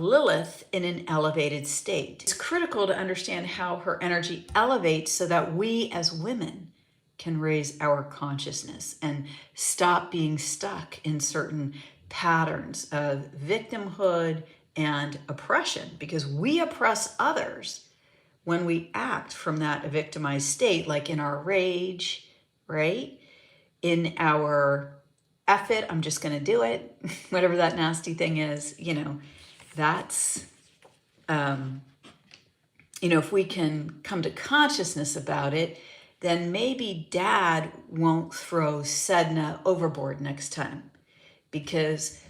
Lilith in an elevated state. It's critical to understand how her energy elevates so that we as women can raise our consciousness and stop being stuck in certain patterns of victimhood and oppression, because we oppress others when we act from that victimized state, like in our rage, right? In our effort, I'm just going to do it, whatever that nasty thing is, that's, if we can come to consciousness about it, then maybe dad won't throw Sedna overboard next time. Because,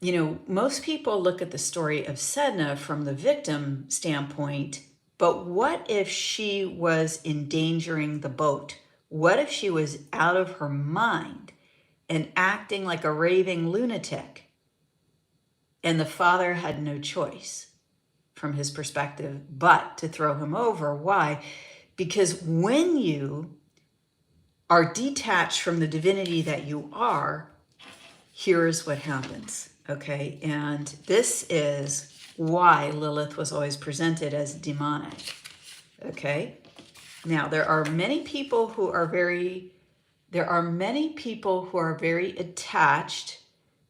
most people look at the story of Sedna from the victim standpoint, but what if she was endangering the boat? What if she was out of her mind and acting like a raving lunatic? And the father had no choice from his perspective but to throw him over. Why? Because when you are detached from the divinity that you are, here's what happens, okay? And this is why Lilith was always presented as demonic, okay? Now, there are many people who are very attached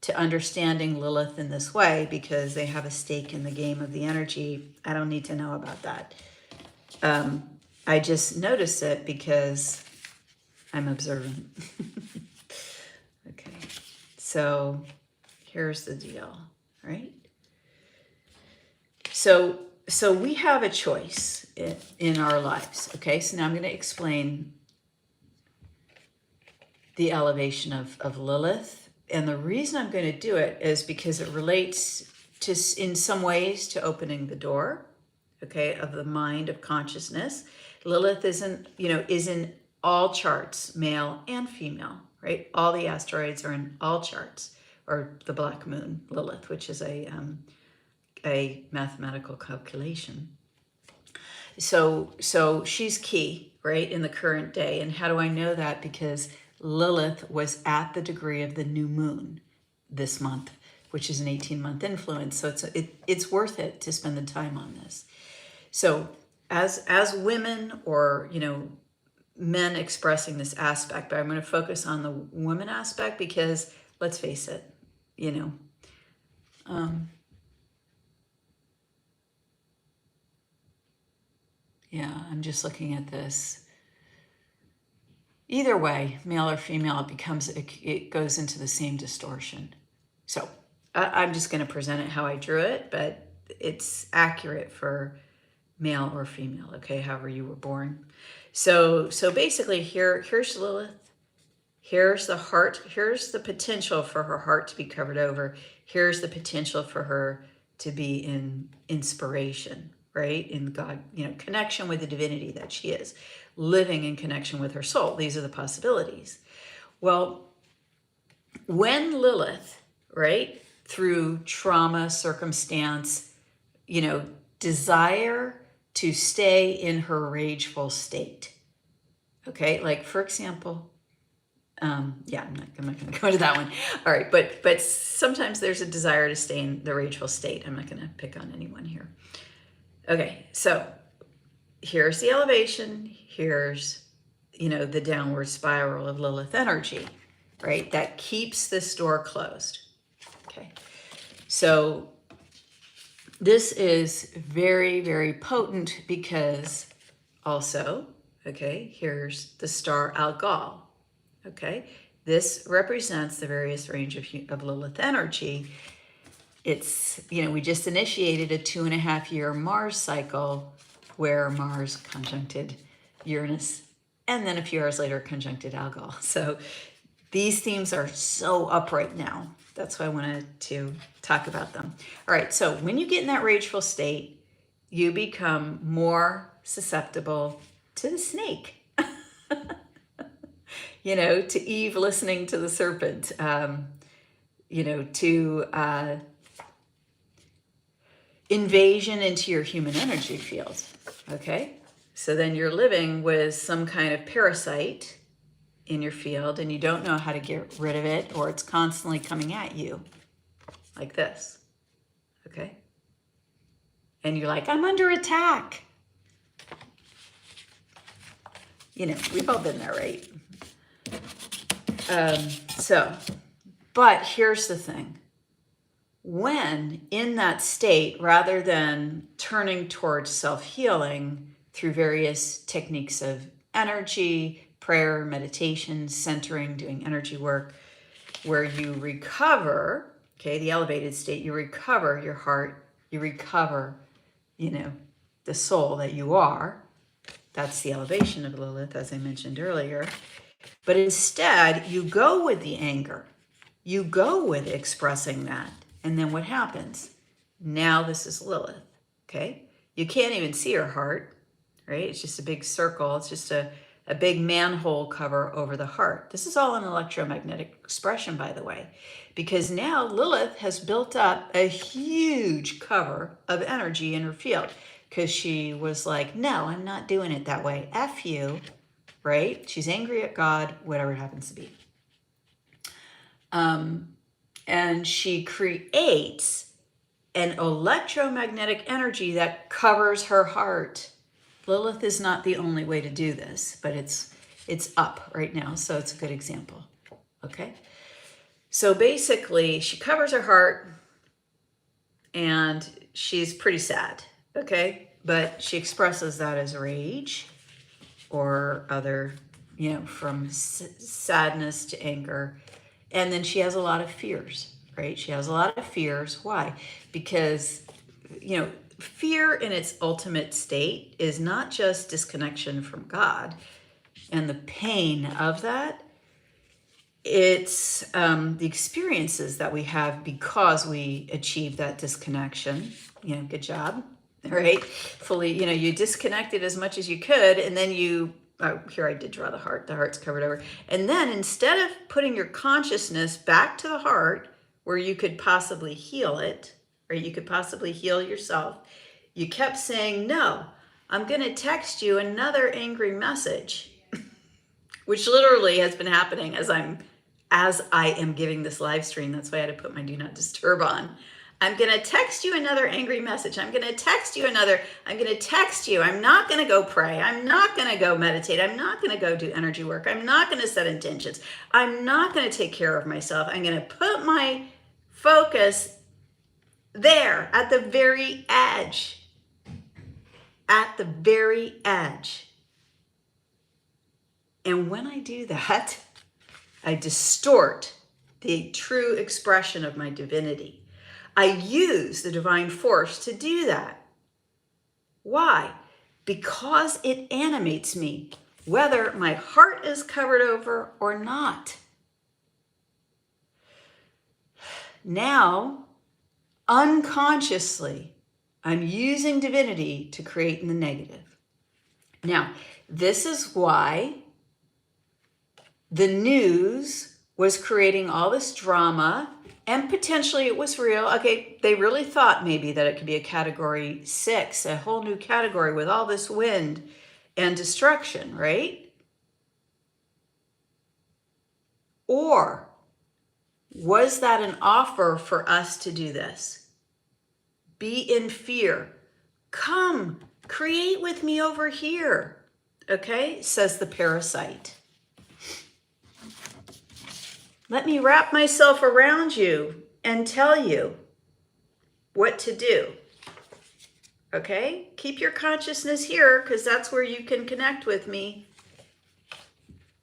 to understanding Lilith in this way because they have a stake in the game of the energy. I don't need to know about that. I just notice it because I'm observant. Okay, so here's the deal, right? So we have a choice in our lives, okay? So now I'm going to explain the elevation of Lilith. And the reason I'm going to do it is because it relates to, in some ways, to opening the door, okay, of the mind of consciousness. Lilith is in all charts, male and female, right? All the asteroids are in all charts, or the black moon, Lilith, which is a mathematical calculation. So she's key, right, in the current day. And how do I know that? Because Lilith was at the degree of the new moon this month, which is an 18-month influence. So it's worth it to spend the time on this. So as women, or men expressing this aspect, but I'm going to focus on the woman aspect because let's face it, yeah, I'm just looking at this. Either way, male or female, it goes into the same distortion. So I'm just going to present it how I drew it, but it's accurate for male or female, okay, however you were born. So basically here's Lilith. Here's the heart. Here's the potential for her heart to be covered over. Here's the potential for her to be in inspiration, right? In God, connection with the divinity that she is, living in connection with her soul. These are the possibilities. Well, when Lilith, right, through trauma, circumstance, desire to stay in her rageful state, okay, like for example, yeah, I'm not going to go into that one. All right, but sometimes there's a desire to stay in the rageful state. I'm not going to pick on anyone here. Okay, so here's the elevation. Here's, the downward spiral of Lilith energy, right? That keeps this door closed. Okay, so this is very, very potent because also, okay, here's the star Algol. Okay, this represents the various range of Lilith energy. It's, we just initiated a 2.5-year Mars cycle where Mars conjuncted Uranus, and then a few hours later conjuncted Algol. So these themes are so up right now. That's why I wanted to talk about them. All right, so when you get in that rageful state, you become more susceptible to the snake. To Eve listening to the serpent, to invasion into your human energy field, okay? So then you're living with some kind of parasite in your field and you don't know how to get rid of it, or it's constantly coming at you like this, okay? and you're like, I'm under attack. You know, we've all been there, right? But here's the thing. When in that state, rather than turning towards self-healing through various techniques of energy, prayer, meditation, centering, doing energy work, where you recover, okay, the elevated state, you recover your heart, you recover, you know, the soul that you are. That's the elevation of Lilith, as I mentioned earlier. But instead, you go with the anger. You go with expressing that. And then what happens? Now this is Lilith, okay? You can't even see her heart, right? It's just a big circle. It's just a big manhole cover over the heart. This is all an electromagnetic expression, by the way, because now Lilith has built up a huge cover of energy in her field because she was like, no, I'm not doing it that way. F you, right? She's angry at God, whatever it happens to be. And she creates an electromagnetic energy that covers her heart. Lilith is not the only way to do this, but it's up right now, so it's a good example. Okay? So basically, she covers her heart, and she's pretty sad, okay? But she expresses that as rage or other, you know, from sadness to anger. And then she has a lot of fears, right? She has a lot of fears. Why? Because, you know, fear in its ultimate state is not just disconnection from God and the pain of that. It's the experiences that we have because we achieve that disconnection. You know, good job, right? Fully, you know, you disconnected as much as you could, and then you, oh, here I did draw the heart. The heart's covered over. And then instead of putting your consciousness back to the heart where you could possibly heal it, or you could possibly heal yourself, you kept saying, no, I'm going to text you another angry message, which literally has been happening as I am giving this live stream. That's why I had to put my do not disturb on. I'm going to text you another angry message. I'm going to text you another. I'm going to text you. I'm not going to go pray. I'm not going to go meditate. I'm not going to go do energy work. I'm not going to set intentions. I'm not going to take care of myself. I'm going to put my focus there at the very edge. At the very edge. And when I do that, I distort the true expression of my divinity. I use the divine force to do that. Why? Because it animates me, whether my heart is covered over or not. Now, unconsciously, I'm using divinity to create the negative. Now, this is why the news was creating all this drama, and potentially it was real. Okay, they really thought maybe that it could be a category 6, a whole new category with all this wind and destruction, right? Or was that an offer for us to do this? Be in fear. Come, create with me over here, okay, says the parasite. Let me wrap myself around you and tell you what to do. Okay? Keep your consciousness here because that's where you can connect with me.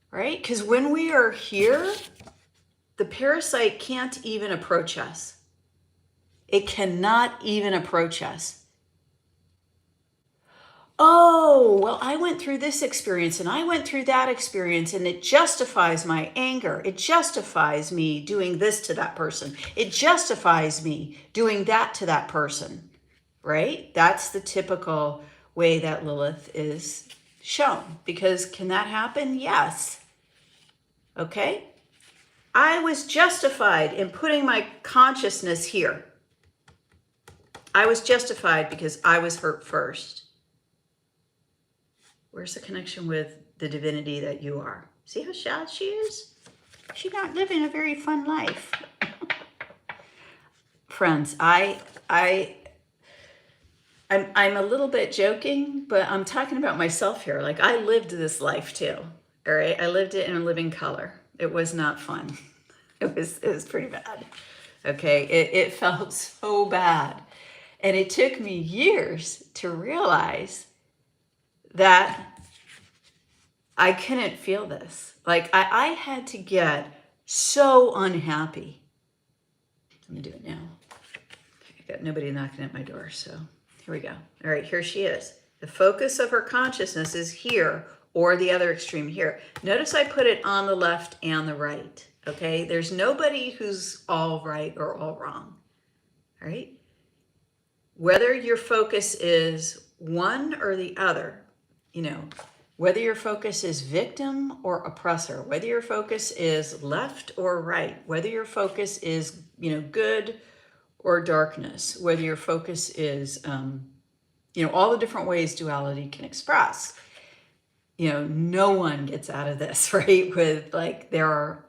Right? Because when we are here, the parasite can't even approach us. It cannot even approach us. Oh, well, I went through this experience and I went through that experience, and it justifies my anger. It justifies me doing this to that person. It justifies me doing that to that person, right? That's the typical way that Lilith is shown. Because can that happen? Yes. Okay? I was justified in putting my consciousness here. I was justified because I was hurt first. Where's the connection with the divinity that you are? See how sad she is? She's not living a very fun life. Friends, I I'm a little bit joking, but I'm talking about myself here. Like I lived this life too. All right. I lived it in living color. It was not fun. It was pretty bad. Okay. It felt so bad. And it took me years to realize that I couldn't feel this. Like I had to get so unhappy. I'm gonna do it now. I got nobody knocking at my door, so here we go. All right, here she is. The focus of her consciousness is here or the other extreme here. Notice I put it on the left and the right, okay? There's nobody who's all right or all wrong, all right? Whether your focus is one or the other, you know, whether your focus is victim or oppressor, whether your focus is left or right, whether your focus is, you know, good or darkness, whether your focus is, you know, all the different ways duality can express. You know, no one gets out of this, right? With like, there are,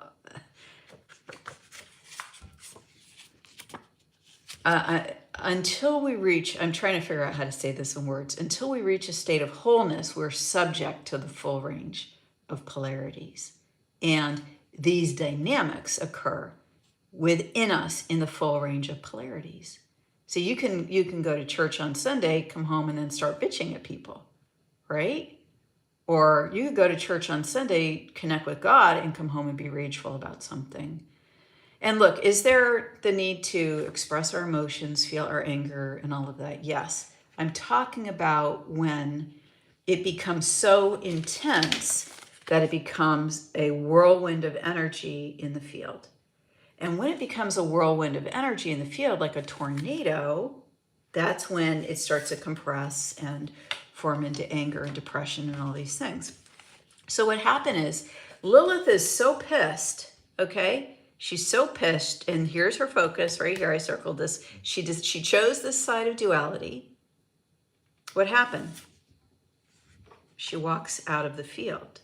until we reach, I'm trying to figure out how to say this in words, until we reach a state of wholeness, we're subject to the full range of polarities. And these dynamics occur within us in the full range of polarities. So you can go to church on Sunday, come home and then start bitching at people, right? Or you could go to church on Sunday, connect with God, and come home and be rageful about something. And look, is there the need to express our emotions, feel our anger, and all of that? Yes. I'm talking about when it becomes so intense that it becomes a whirlwind of energy in the field. And when it becomes a whirlwind of energy in the field, like a tornado, that's when it starts to compress and form into anger and depression and all these things. So what happened is Lilith is so pissed, okay? She's so pissed, and here's her focus right here. I circled this. She chose this side of duality. What happened? She walks out of the field.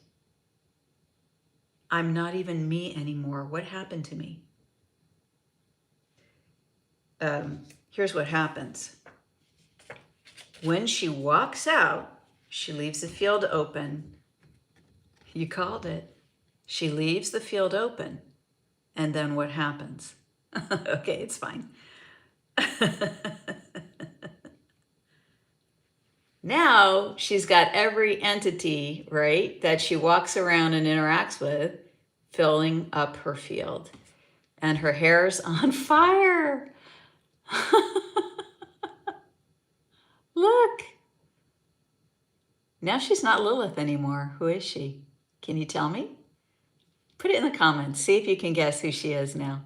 I'm not even me anymore. What happened to me? Here's what happens. When she walks out, she leaves the field open. You called it. She leaves the field open. And then what happens? Okay, it's fine. Now she's got every entity, right, that she walks around and interacts with, filling up her field. And her hair's on fire. Look. Now she's not Lilith anymore. Who is she? Can you tell me? Put it in the comments. See if you can guess who she is now.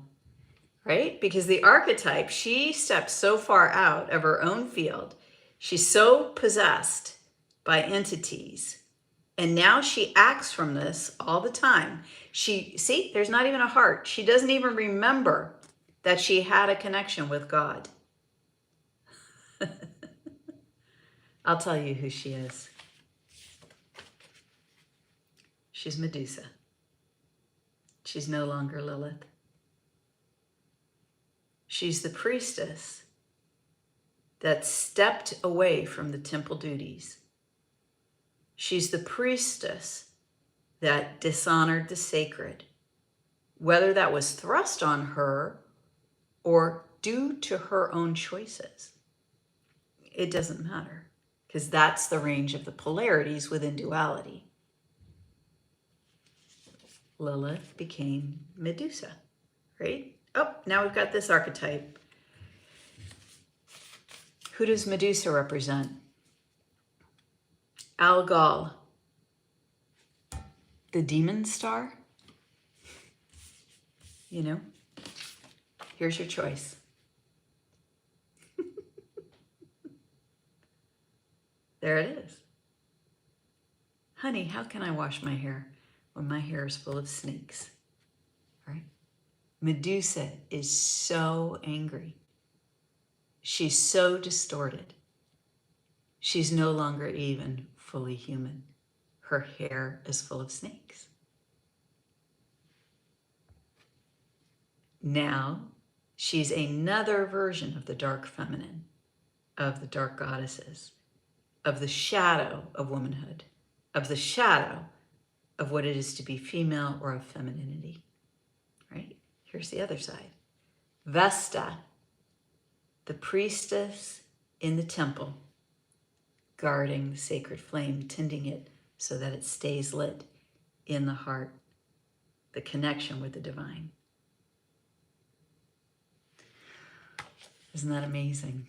Right? Because the archetype, she steps so far out of her own field. She's so possessed by entities. And now she acts from this all the time. See, there's not even a heart. She doesn't even remember that she had a connection with God. I'll tell you who she is. She's Medusa. She's no longer Lilith. She's the priestess that stepped away from the temple duties. She's the priestess that dishonored the sacred, whether that was thrust on her or due to her own choices. It doesn't matter, because that's the range of the polarities within duality. Lilith became Medusa, right? Oh, now we've got this archetype. Who does Medusa represent? Algol, the demon star. You know, here's your choice. There it is. Honey, how can I wash my hair when my hair is full of snakes? Right? Medusa is so angry. She's so distorted. She's no longer even fully human. Her hair is full of snakes. Now, she's another version of the dark feminine. of the dark goddesses, of the shadow of womanhood, of the shadow of what it is to be female or of femininity, right? Here's the other side. Vesta, the priestess in the temple, guarding the sacred flame, tending it so that it stays lit in the heart, the connection with the divine. Isn't that amazing?